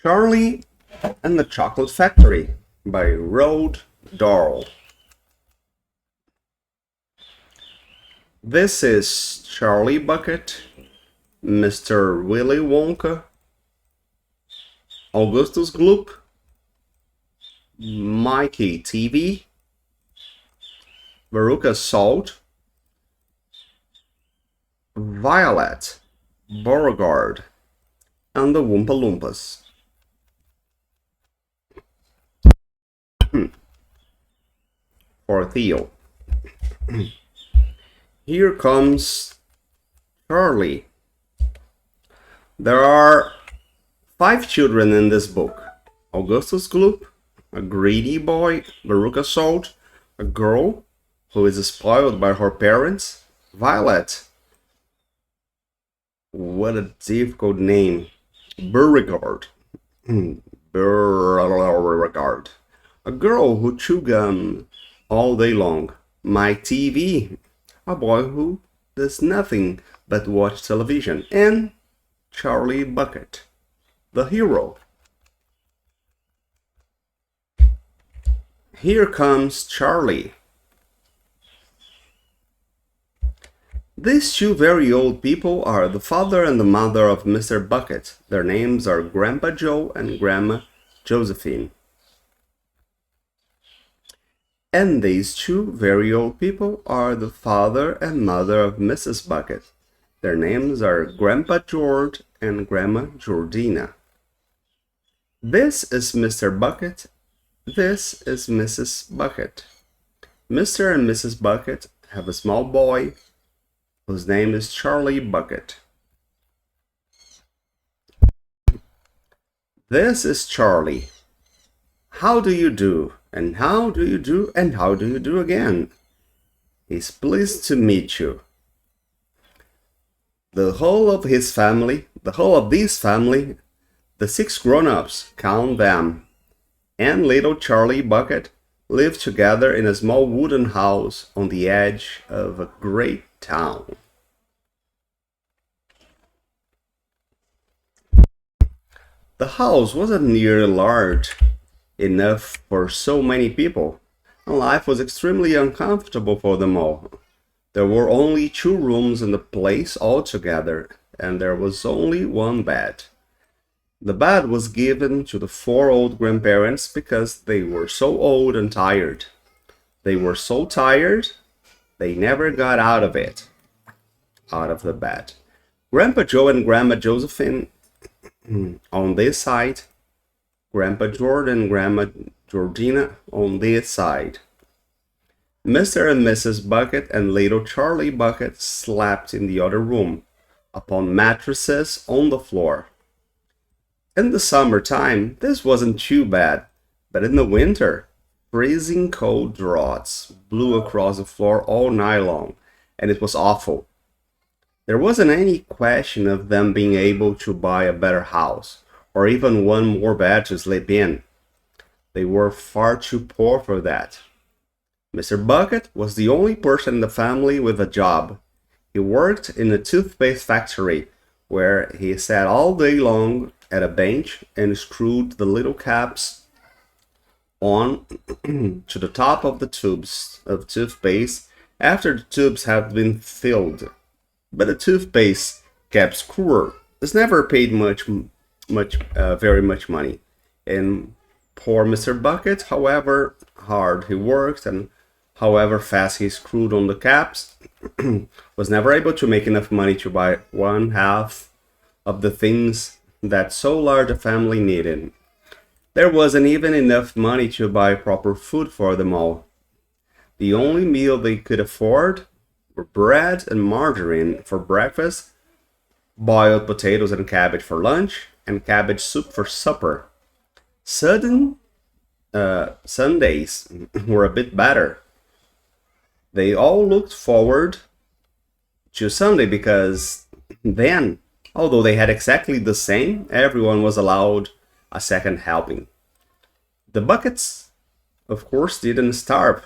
Charlie and the Chocolate Factory by Roald Dahl. This is Charlie Bucket, Mr. Willy Wonka, Augustus Gloop, Mikey TV, Veruca Salt, Violet, Beauregard, and the Oompa Loompas. For Theo. Here comes Charlie. There are 5 children in this book. Augustus Gloop, a greedy boy, Veruca Salt, a girl who is spoiled by her parents, Violet. What a difficult name. Beauregard. Beauregard. A girl who chew gum all day long. My TV. A boy who does nothing but watch television. And Charlie Bucket, the hero. Here comes Charlie. These 2 very old people are the father and the mother of Mr. Bucket. Their names are Grandpa Joe and Grandma Josephine. And these 2 very old people are the father and mother of Mrs. Bucket. Their names are Grandpa George and Grandma Georgina. This is Mr. Bucket. This is Mrs. Bucket. Mr. and Mrs. Bucket have a small boy whose name is Charlie Bucket. This is Charlie. How do you do? And how do you do? And how do you do again? He's pleased to meet you. The whole of this family, the 6 grown-ups, count them, and little Charlie Bucket live together in a small wooden house on the edge of a great town. The house wasn't nearly large enough for so many people, and life was extremely uncomfortable for them all. There were only 2 rooms in the place altogether, and there was only 1 bed. The bed was given to the 4 old grandparents because they were so old and tired. They were so tired, they never got out of the bed. Grandpa Joe and Grandma Josephine on this side, Grandpa George and Grandma Georgina on this side. Mr. and Mrs. Bucket and little Charlie Bucket slept in the other room, upon mattresses on the floor. In the summertime, this wasn't too bad, but in the winter, freezing cold draughts blew across the floor all night long, and it was awful. There wasn't any question of them being able to buy a better house, or even 1 more bed to sleep in. They were far too poor for that. Mr. Bucket was the only person in the family with a job. He worked in a toothpaste factory, where he sat all day long at a bench and screwed the little caps on to the top of the tubes of toothpaste after the tubes had been filled. But the toothpaste cap screwer has never paid very much money. And poor Mr. Bucket, however hard he worked and however fast he screwed on the caps, was never able to make enough money to buy 1/2 of the things that so large a family needed. There wasn't even enough money to buy proper food for them all. The only meal they could afford were bread and margarine for breakfast, boiled potatoes and cabbage for lunch, and cabbage soup for supper. Sundays were a bit better. They all looked forward to Sunday because then, although they had exactly the same, everyone was allowed a second helping. The Buckets, of course, didn't starve,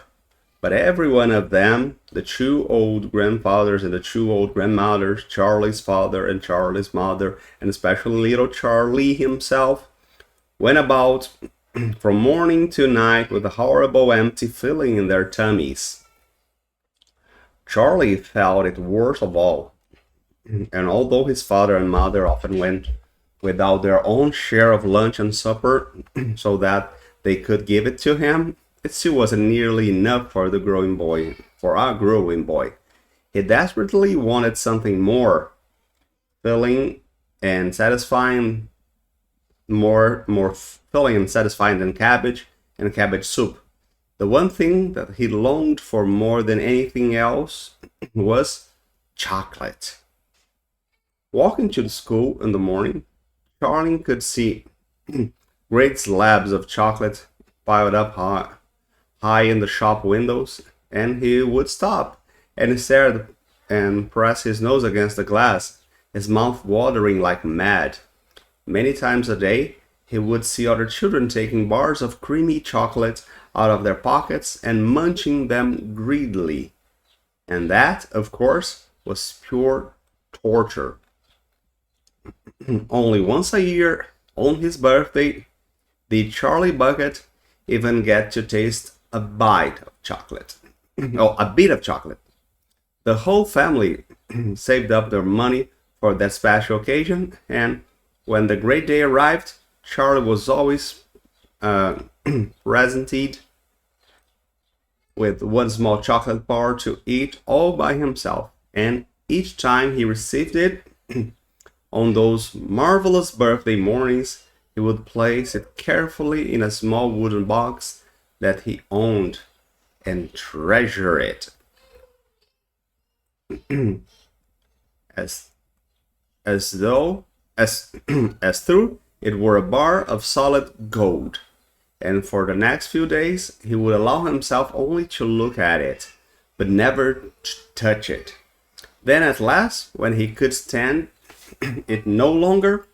but every one of them, the 2 old grandfathers and the 2 old grandmothers, Charlie's father and Charlie's mother, and especially little Charlie himself, went about from morning to night with a horrible empty feeling in their tummies. Charlie felt it worst of all, and although his father and mother often went without their own share of lunch and supper so that they could give it to him, it still wasn't nearly enough for our growing boy. He desperately wanted something more filling and satisfying, more filling and satisfying than cabbage and cabbage soup. The one thing that he longed for more than anything else was chocolate. Walking to the school in the morning, Charlie could see great slabs of chocolate piled up high in the shop windows, and he would stop and stare and press his nose against the glass, his mouth watering like mad. Many times a day, he would see other children taking bars of creamy chocolate out of their pockets and munching them greedily. And that, of course, was pure torture. Only once a year, on his birthday, did Charlie Bucket even get to taste a bite of chocolate. Oh, a bit of chocolate. The whole family saved up their money for that special occasion, and when the great day arrived, Charlie was always presented with one small chocolate bar to eat all by himself, and each time he received it, on those marvelous birthday mornings, he would place it carefully in a small wooden box that he owned and treasure it as though as though it were a bar of solid gold. And for the next few days, he would allow himself only to look at it, but never touch it. Then at last, when he could stand it no longer,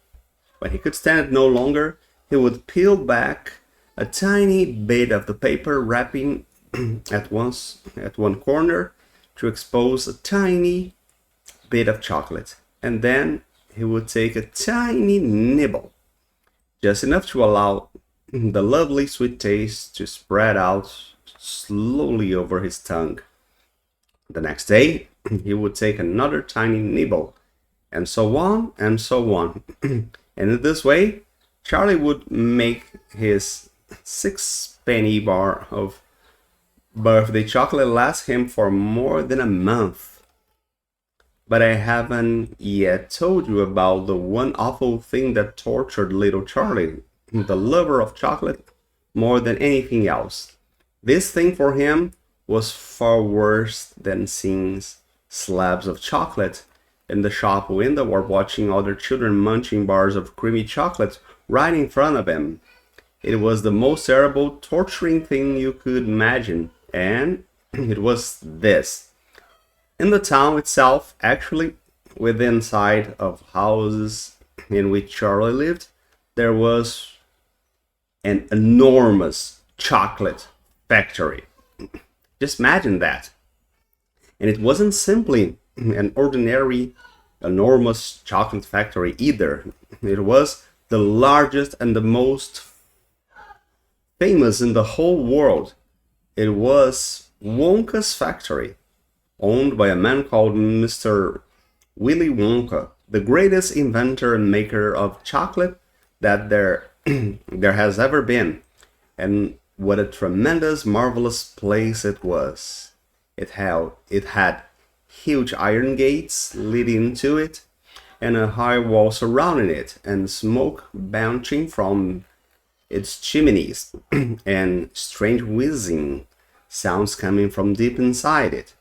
he would peel back a tiny bit of the paper wrapping at one corner to expose a tiny bit of chocolate, and then he would take a tiny nibble, just enough to allow the lovely sweet taste to spread out slowly over his tongue. The next day, he would take another tiny nibble, and so on and so on. And in this way, Charlie would make his six-penny bar of birthday chocolate last him for more than a month. But I haven't yet told you about the one awful thing that tortured little Charlie, the lover of chocolate, more than anything else. This thing for him was far worse than seeing slabs of chocolate in the shop window or watching other children munching bars of creamy chocolate right in front of him. It was the most terrible, torturing thing you could imagine, and it was this. In the town itself, actually, within sight of houses in which Charlie lived, there was an enormous chocolate factory. Just imagine that. And it wasn't simply an ordinary, enormous chocolate factory either. It was the largest and the most famous in the whole world. It was Wonka's factory, owned by a man called Mr. Willy Wonka, the greatest inventor and maker of chocolate that there has ever been. And what a tremendous, marvelous place it was. It had huge iron gates leading to it, and a high wall surrounding it, and smoke belching from its chimneys, and strange whizzing sounds coming from deep inside it.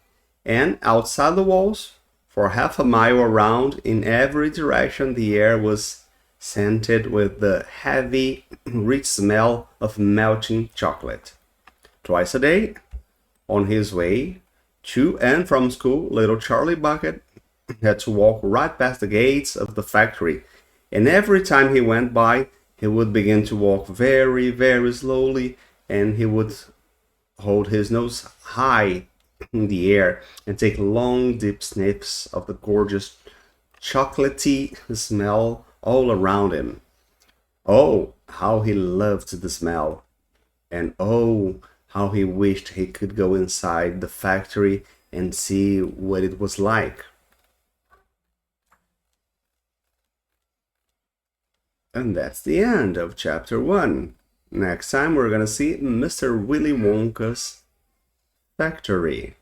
And outside the walls, for half a mile around, in every direction, the air was scented with the heavy, rich smell of melting chocolate. Twice a day, on his way to and from school, little Charlie Bucket had to walk right past the gates of the factory, and every time he went by, he would begin to walk very, very slowly, and he would hold his nose high in the air and take long, deep sniffs of the gorgeous chocolatey smell all around him. Oh, how he loved the smell. And oh, how he wished he could go inside the factory and see what it was like. And that's the end of chapter 1. Next time we're gonna see Mr. Willy Wonka's factory.